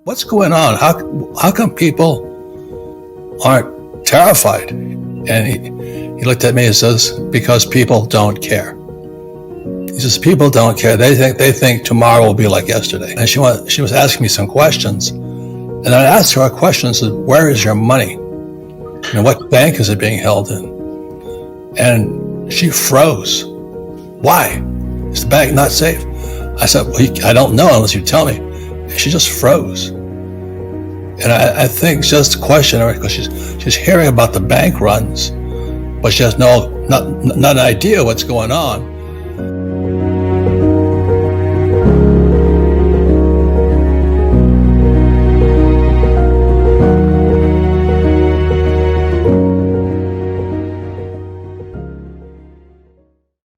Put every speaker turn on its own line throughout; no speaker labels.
What's going on? How come people aren't terrified? And he looked at me and says, because people don't care. He says, people don't care. They think tomorrow will be like yesterday. And she was asking me some questions. And I asked her a question and said, where is your money? And what bank is it being held in? And she froze. Why? Is the bank not safe? I said, well, I don't know unless you tell me. And she just froze. And I think just questioning her, because she's hearing about the bank runs, but she has not an idea what's going on.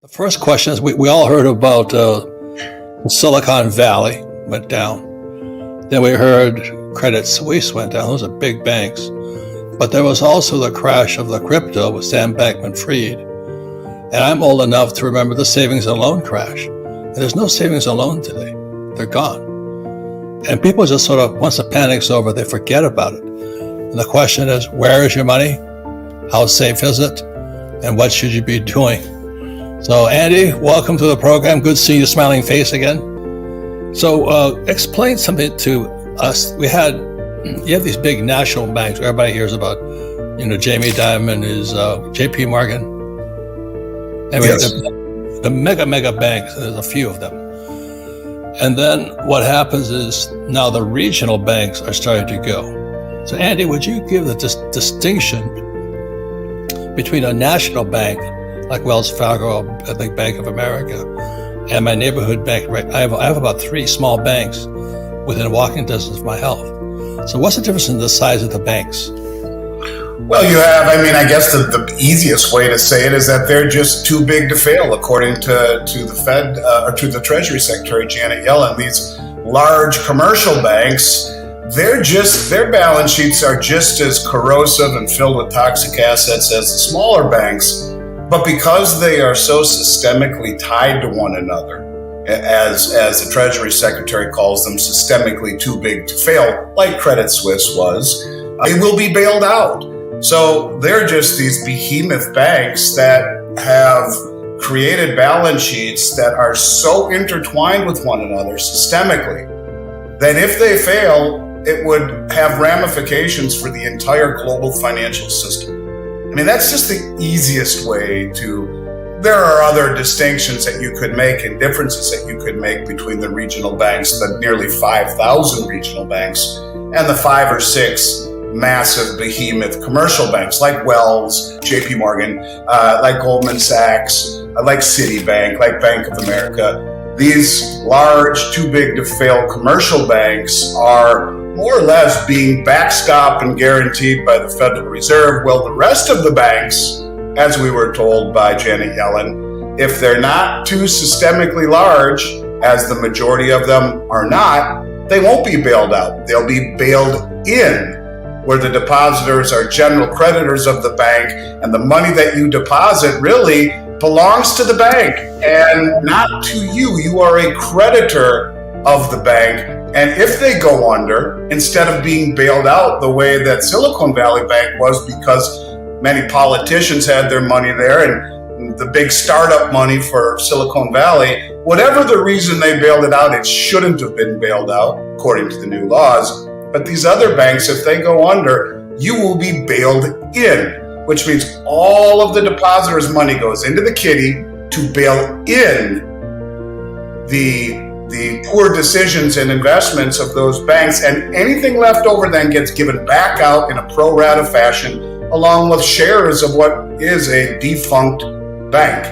The first question is, we all heard about Silicon Valley went down. Then we heard Credit Suisse went down. Those are big banks. But there was also the crash of the crypto with Sam Bankman-Fried. And I'm old enough to remember the savings and loan crash. And there's no savings and loan today. They're gone. And people just sort of, once the panic's over, they forget about it. And the question is, where is your money? How safe is it? And what should you be doing? So Andy, welcome to the program. Good seeing your smiling face again. So explain something to us. You have these big national banks. Everybody hears about, Jamie Dimon is JP Morgan. Anyway, yes. The mega banks, there's a few of them. And then what happens is now the regional banks are starting to go. So Andy, would you give the distinction between a national bank like Wells Fargo, I think Bank of America, and my neighborhood bank? Right, I have about 3 small banks within walking distance of my house. So what's the difference in the size of the banks?
Well, I guess the easiest way to say it is that they're just too big to fail, according to the Fed, or to the Treasury Secretary, Janet Yellen. These large commercial banks, their balance sheets are just as corrosive and filled with toxic assets as the smaller banks. But because they are so systemically tied to one another, as the Treasury Secretary calls them, systemically too big to fail, like Credit Suisse was, they will be bailed out. So they're just these behemoth banks that have created balance sheets that are so intertwined with one another systemically that if they fail, it would have ramifications for the entire global financial system. That's just the easiest way to. There are other distinctions that you could make and differences that you could make between the regional banks, the nearly 5,000 regional banks, and the 5 or 6 massive behemoth commercial banks like Wells, JP Morgan, like Goldman Sachs, like Citibank, like Bank of America. These large, too big to fail commercial banks are more or less being backstopped and guaranteed by the Federal Reserve. Well, the rest of the banks, as we were told by Janet Yellen, if they're not too systemically large, as the majority of them are not, they won't be bailed out. They'll be bailed in, where the depositors are general creditors of the bank, and the money that you deposit really belongs to the bank and not to you. You are a creditor of the bank. And if they go under, instead of being bailed out the way that Silicon Valley Bank was, because many politicians had their money there and the big startup money for Silicon Valley, whatever the reason they bailed it out, it shouldn't have been bailed out according to the new laws. But these other banks, if they go under, you will be bailed in, which means all of the depositors' money goes into the kitty to bail in the poor decisions and investments of those banks, and anything left over then gets given back out in a pro rata fashion, along with shares of what is a defunct bank.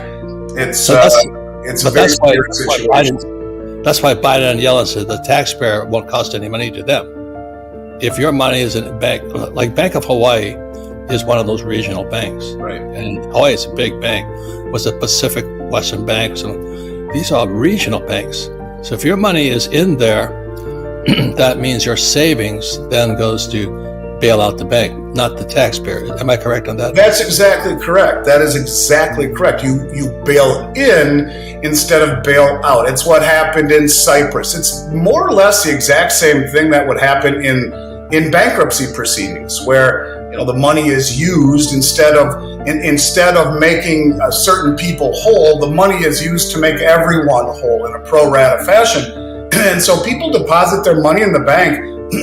It's a very weird situation.
That's why Biden and Yellen said the taxpayer won't cost any money to them. If your money is in a bank, like Bank of Hawaii is one of those regional banks.
Right.
And Hawaii is a big bank. Was the Pacific Western Bank. So these are regional banks. So if your money is in there, that means your savings then goes to bail out the bank, not the taxpayer. Am I correct on that?
That's exactly correct. That is exactly correct. You bail in instead of bail out. It's what happened in Cyprus. It's more or less the exact same thing that would happen in bankruptcy proceedings, where the money is used instead of making certain people whole. The money is used to make everyone whole in a pro rata fashion. And so people deposit their money in the bank.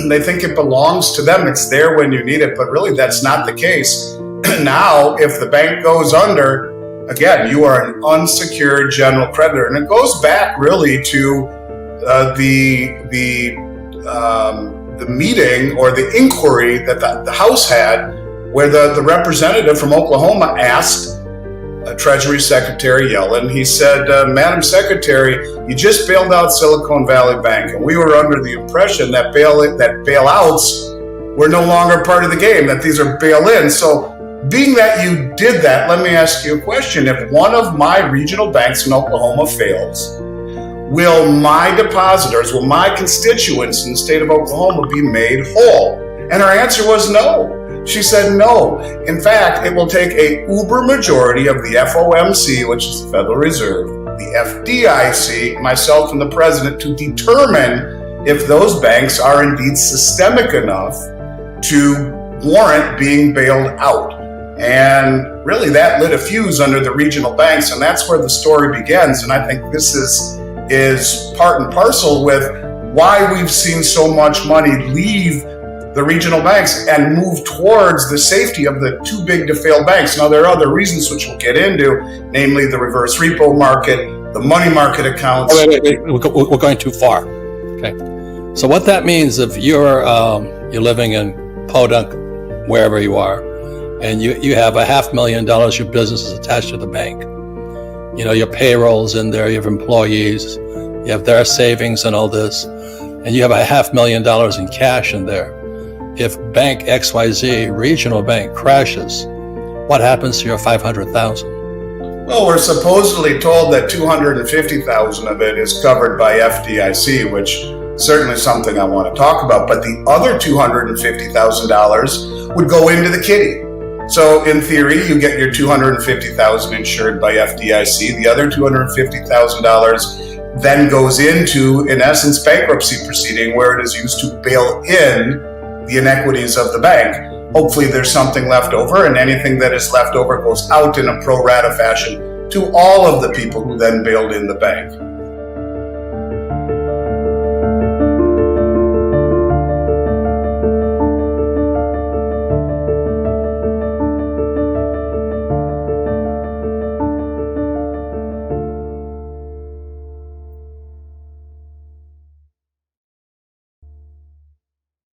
They think it belongs to them. It's there when you need it, but really that's not the case. Now, if the bank goes under, again, you are an unsecured general creditor, and it goes back really to the meeting or the inquiry that the House had, where the representative from Oklahoma asked Treasury Secretary Yellen. He said, Madam Secretary, you just bailed out Silicon Valley Bank, and we were under the impression that bailouts were no longer part of the game, that these are bail-ins. So being that you did that, let me ask you a question. If one of my regional banks in Oklahoma fails, will my depositors, will my constituents in the state of Oklahoma be made whole? And her answer was no. She said no. In fact, it will take a uber majority of the FOMC, which is the Federal Reserve, the FDIC, myself and the president, to determine if those banks are indeed systemic enough to warrant being bailed out. And really that lit a fuse under the regional banks, and that's where the story begins. And I think this is part and parcel with why we've seen so much money leave the regional banks and move towards the safety of the too big to fail banks. Now, there are other reasons which we'll get into, namely the reverse repo market, the money market accounts.
Wait. We're going too far. Okay. So what that means, if you're living in Podunk, wherever you are, and you have $500,000, your business is attached to the bank. Your payroll's in there, you have employees, you have their savings and all this, and you have $500,000 in cash in there. If Bank XYZ, regional bank, crashes, what happens to your $500,000?
Well, we're supposedly told that $250,000 of it is covered by FDIC, which certainly something I want to talk about. But the other $250,000 would go into the kitty. So in theory, you get your $250,000 insured by FDIC. The other $250,000 then goes into, in essence, bankruptcy proceeding, where it is used to bail in the inequities of the bank. Hopefully there's something left over, and anything that is left over goes out in a pro rata fashion to all of the people who then bailed in the bank.